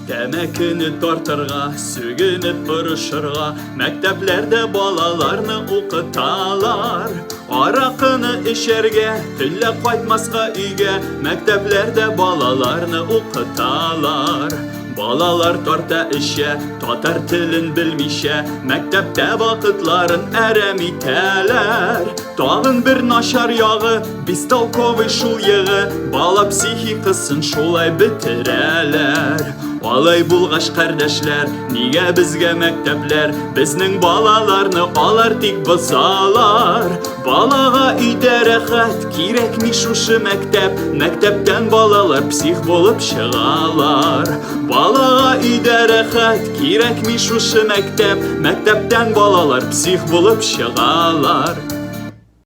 Тәмәкіні тартырға, сүгініп ұрышырға, мәктәпләрдә балаларны оқыталар. Арақыны ішерге, түллә қайтмасқа үйге, мәктәпләрдә балаларны оқыталар. Балалар тарта ішә, татар тілін білмейшә, мәктәптә вақытларын әрәм итәләр. Тағын бір нашар яғы, бестолковый шул йығы, бала психикасын шулай бетерәләр. Алай булгач кардәшләр, нигә безгә мәктәпләр, безнең балаларны алар тик бозалар. Балага өйдә рәхәт, кирәкми шушы мәктәп, мәктәптән балалар псих булып чыгалар. Балага өйдә рәхәт, кирәкми шушы мәктәп, мәктәптән балалар псих булып чыгалар.